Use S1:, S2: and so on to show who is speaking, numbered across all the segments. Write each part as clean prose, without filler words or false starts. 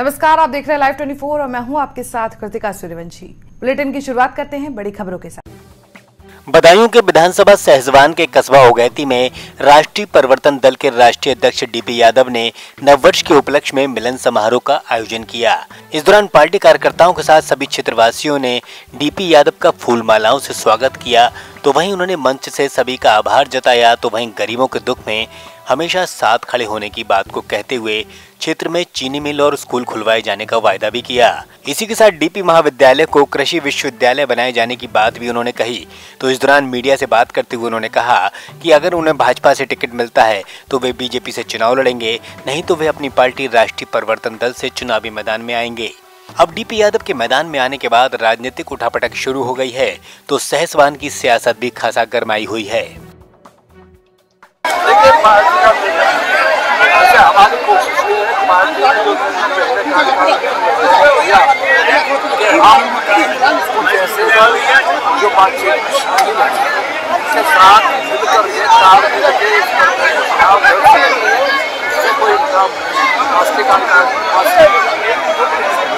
S1: नमस्कार, आप देख रहे हैं लाइव 24 और मैं हूं आपके साथ कृतिका सूर्यवंशी। बुलेटिन की शुरुआत करते हैं बड़ी खबरों के साथ।
S2: बदायूं के विधानसभा सहसवान के कस्बा ओगैती में राष्ट्रीय परिवर्तन दल के राष्ट्रीय अध्यक्ष डीपी यादव ने नववर्ष के उपलक्ष्य में मिलन समारोह का आयोजन किया। इस दौरान पार्टी कार्यकर्ताओं के साथ सभी क्षेत्रवासियों ने डीपी यादव का फूल मालाओं से स्वागत किया, तो वहीं उन्होंने मंच से सभी का आभार जताया, तो वहीं गरीबों के दुख में हमेशा साथ खड़े होने की बात को कहते हुए क्षेत्र में चीनी मिल और स्कूल खुलवाए जाने का वायदा भी किया। इसी के साथ डीपी महाविद्यालय को कृषि विश्वविद्यालय बनाए जाने की बात भी उन्होंने कही। तो इस दौरान मीडिया से बात करते हुए उन्होंने कहा कि अगर उन्हें भाजपा से टिकट मिलता है तो वे बीजेपी से चुनाव लड़ेंगे, नहीं तो वे अपनी पार्टी राष्ट्रीय परिवर्तन दल से चुनावी मैदान में आएंगे। अब डीपी यादव के मैदान में आने के बाद राजनीतिक उठापटक शुरू हो गई है, तो सहसवान की सियासत भी खासा गरमाई हुई है।
S3: हमारी कोशिश ये है कि पार्टी जो हम कुछ ऐसे जो बातचीत शामिल है उसके साथ मिलकर ये कार्य करके कोई राष्ट्रीय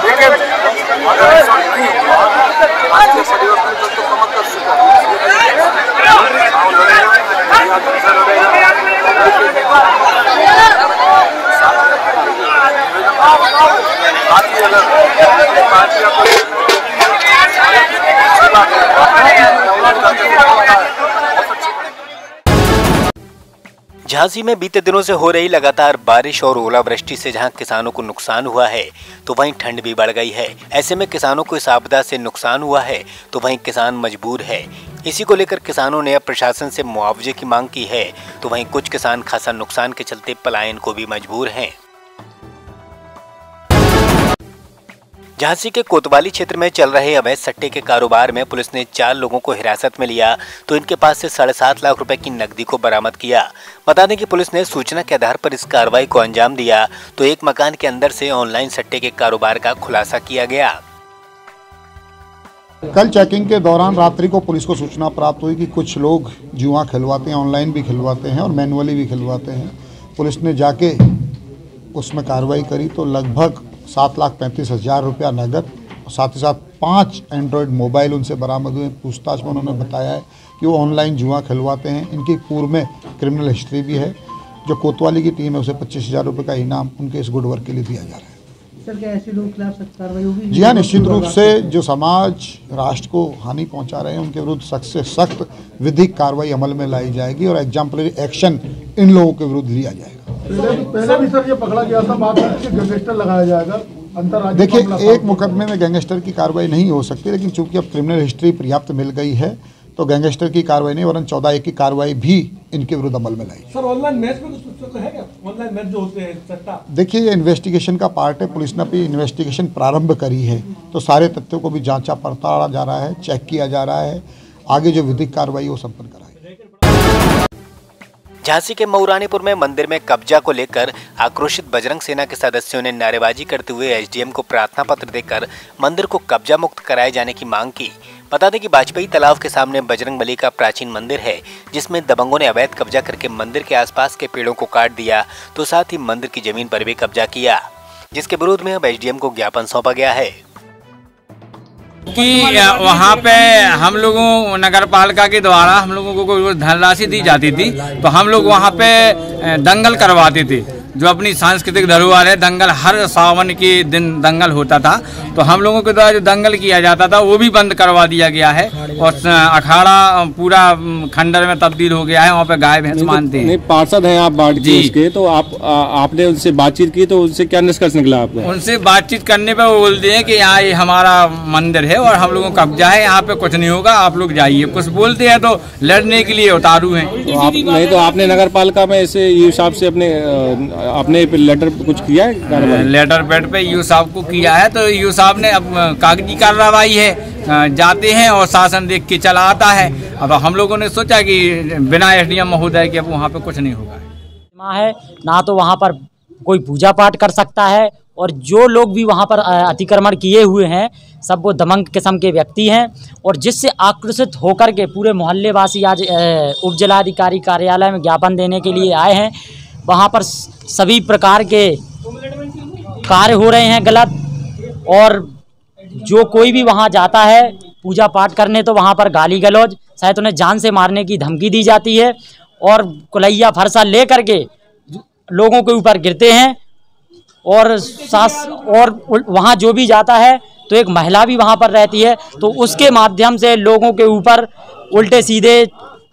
S3: लेकिन अगर ऐसा नहीं हुआ राष्ट्रीय परिवर्तन तो कम कर चुका
S2: झांसी में बीते दिनों से हो रही लगातार बारिश और ओलावृष्टि से जहां किसानों को नुकसान हुआ है, तो वहीं ठंड भी बढ़ गई है। ऐसे में किसानों को इस आपदा से नुकसान हुआ है, तो वहीं किसान मजबूर है। इसी को लेकर किसानों ने अब प्रशासन से मुआवजे की मांग की है, तो वहीं कुछ किसान खासा नुकसान के चलते पलायन को भी मजबूर हैं। झांसी के कोतवाली क्षेत्र में चल रहे अवैध सट्टे के कारोबार में पुलिस ने 4 लोगों को हिरासत में लिया, तो इनके पास से 7.5 लाख रुपए की नकदी को बरामद किया। बता दें कि पुलिस ने सूचना के आधार पर इस कार्रवाई को अंजाम दिया, तो एक मकान के अंदर से ऑनलाइन सट्टे के कारोबार का खुलासा किया गया।
S4: कल चेकिंग के दौरान रात्रि को पुलिस को सूचना प्राप्त हुई कि कुछ लोग जुआ खिलवाते हैं, ऑनलाइन भी खिलवाते हैं और मैनुअली भी खिलवाते हैं। पुलिस ने जाके उसमें कार्रवाई करी तो लगभग 7,35,000 रुपया नगद और साथ ही साथ 5 एंड्रॉयड मोबाइल उनसे बरामद हुए। पूछताछ में उन्होंने बताया है कि वो ऑनलाइन जुआ खिलवाते हैं। इनकी पूर्व में क्रिमिनल हिस्ट्री भी है। जो कोतवाली की टीम है उसे 25,000 रुपये का इनाम उनके इस गुड वर्क के लिए दिया जा रहा है।
S5: सर, क्या ऐसे लोगों के खिलाफ सख्त कार्रवाई होगी?
S4: जी हाँ, निश्चित रूप से जो समाज राष्ट्र को हानि पहुंचा रहे हैं उनके विरुद्ध सख्त से सख्त विधिक कार्रवाई अमल में लाई जाएगी और एग्जाम्पलरी एक्शन इन लोगों के विरुद्ध लिया जाएगा।
S6: पहले भी सर ये पकड़ा गया था, बात है कि गैंगस्टर लगाया जाएगा।
S4: देखिए, एक मुकदमे में गैंगस्टर की कार्रवाई नहीं हो सकती, लेकिन चूंकि अब क्रिमिनल हिस्ट्री पर्याप्त मिल गई है तो गैंगस्टर की कार्रवाई नहीं, वरन 14 की कार्रवाई भी इनके विरुद्ध अमल में लाई।
S6: सर, ऑनलाइन मैच में कुछ है क्या? ऑनलाइन मैच जो होते हैं सट्टा?
S4: देखिए, ये इन्वेस्टिगेशन का पार्ट है। पुलिस ने अपनी इन्वेस्टिगेशन प्रारंभ करी है, तो सारे तथ्यों को भी जांचा पड़ताला जा रहा है, चेक किया जा रहा है। आगे जो विधिक कार्रवाई वो संपन्न कराएगी।
S2: झांसी के मऊरानीपुर में मंदिर में कब्जा को लेकर आक्रोशित बजरंग सेना के सदस्यों ने नारेबाजी करते हुए एसडीएम को प्रार्थना पत्र देकर मंदिर को कब्जा मुक्त कराए जाने की मांग की। बता दें कि वाजपेयी तालाब के सामने बजरंगबली का प्राचीन मंदिर है, जिसमें दबंगों ने अवैध कब्जा करके मंदिर के आसपास के पेड़ों को काट दिया, तो साथ ही मंदिर की जमीन पर भी कब्जा किया, जिसके विरोध में अब एसडीएम को ज्ञापन सौंपा गया है
S7: कि वहाँ पे हम लोगों नगर पालिका के द्वारा हम लोगों को धनराशि दी जाती थी, तो हम लोग वहाँ पे दंगल करवाते थे। जो अपनी सांस्कृतिक धरोहर है, दंगल हर सावन के दिन दंगल होता था, तो हम लोगों के द्वारा जो दंगल किया जाता था वो भी बंद करवा दिया गया है और अखाड़ा पूरा खंडर में तब्दील हो गया है। वहाँ पे गाय भैंस मानते हैं।
S8: नहीं, पार्षद हैं आप बाढ़ के उसके, तो आपने उनसे बातचीत की तो उनसे क्या निष्कर्ष निकला आपको?
S7: उनसे बातचीत करने पर वो बोलते हैं कि यहाँ ये हमारा मंदिर है और हम लोगों को कब्जा है, यहाँ पे कुछ नहीं होगा, आप लोग जाइए। कुछ बोलते हैं तो लड़ने के लिए उतारू हैं।
S8: तो आप नहीं तो आपने नगर पालिका में ऐसे यू साहब से अपने लेटर कुछ किया है?
S7: लेटर पैड पे यू साहब को किया है, तो यू साहब ने अब कागजी कार्रवाई है, जाते हैं और शासन देख के चला आता है। अब हम लोगों ने सोचा कि बिना एसडीएम महोदय के अब वहाँ पे कुछ नहीं होगा
S5: है ना, तो वहाँ पर कोई पूजा पाठ कर सकता है और जो लोग भी वहाँ पर अतिक्रमण किए हुए हैं सब वो दमंग किस्म के व्यक्ति हैं और जिससे आक्रोशित होकर के पूरे मोहल्लेवासी आज उप जिलाधिकारी कार्यालय में ज्ञापन देने के लिए आए हैं। वहाँ पर सभी प्रकार के कार्य हो रहे हैं गलत, और जो कोई भी वहाँ जाता है पूजा पाठ करने तो वहाँ पर गाली गलौज, शायद उन्हें जान से मारने की धमकी दी जाती है, और कुलैया फरसा ले करके लोगों के ऊपर गिरते हैं। और वहाँ जो भी जाता है तो एक महिला भी वहाँ पर रहती है, तो उसके माध्यम से लोगों के ऊपर उल्टे सीधे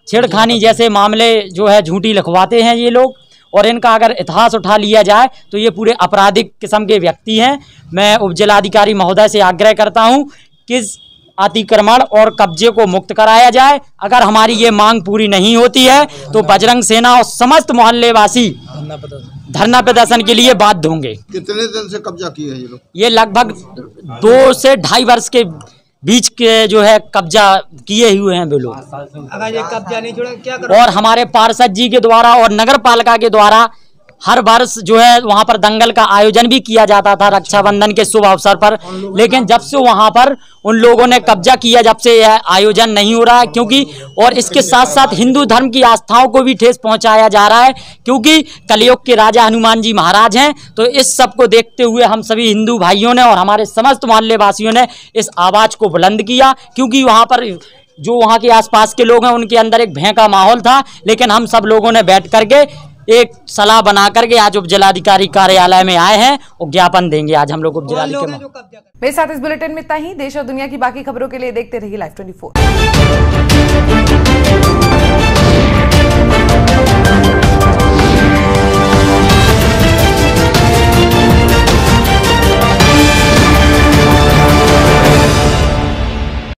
S5: छेड़खानी जैसे मामले जो है झूठी लिखवाते हैं ये लोग। और इनका अगर इतिहास उठा लिया जाए तो ये पूरे आपराधिक किस्म के व्यक्ति हैं। मैं उप जिलाधिकारी महोदय से आग्रह करता हूँ कि अतिक्रमण और कब्जे को मुक्त कराया जाए। अगर हमारी ये मांग पूरी नहीं होती है तो बजरंग सेना और समस्त मोहल्ले वासी धरना प्रदर्शन के लिए बाध्य होंगे।
S6: कितने दिन से कब्जा किए हैं ये लोग?
S5: ये लगभग 2 से 2.5 वर्ष के बीच के जो है कब्जा किए हुए हैं वो लोग।
S9: अगर ये कब्जा नहीं छोड़ा क्या करोगे?
S5: और हमारे पार्षद जी के द्वारा और नगर पालिका के द्वारा हर वर्ष जो है वहाँ पर दंगल का आयोजन भी किया जाता था रक्षाबंधन के शुभ अवसर पर, लेकिन जब से वहाँ पर उन लोगों ने कब्जा किया जब से यह आयोजन नहीं हो रहा है। क्योंकि और इसके साथ साथ हिंदू धर्म की आस्थाओं को भी ठेस पहुँचाया जा रहा है, क्योंकि कलयुग के राजा हनुमान जी महाराज हैं। तो इस सब को देखते हुए हम सभी हिंदू भाइयों ने और हमारे समस्त मोहल्ले वासियों ने इस आवाज़ को बुलंद किया, क्योंकि वहाँ पर जो वहाँ के आसपास के लोग हैं उनके अंदर एक भय का माहौल था। लेकिन हम सब लोगों ने बैठ करके एक सलाह बना करके आज उप जिलाधिकारी कार्यालय में आए हैं और ज्ञापन देंगे आज हम लोग उप जिलाधिकारी।
S1: मेरे साथ इस बुलेटिन में इतना ही। देश और दुनिया की बाकी खबरों के लिए देखते रहिए Live 24।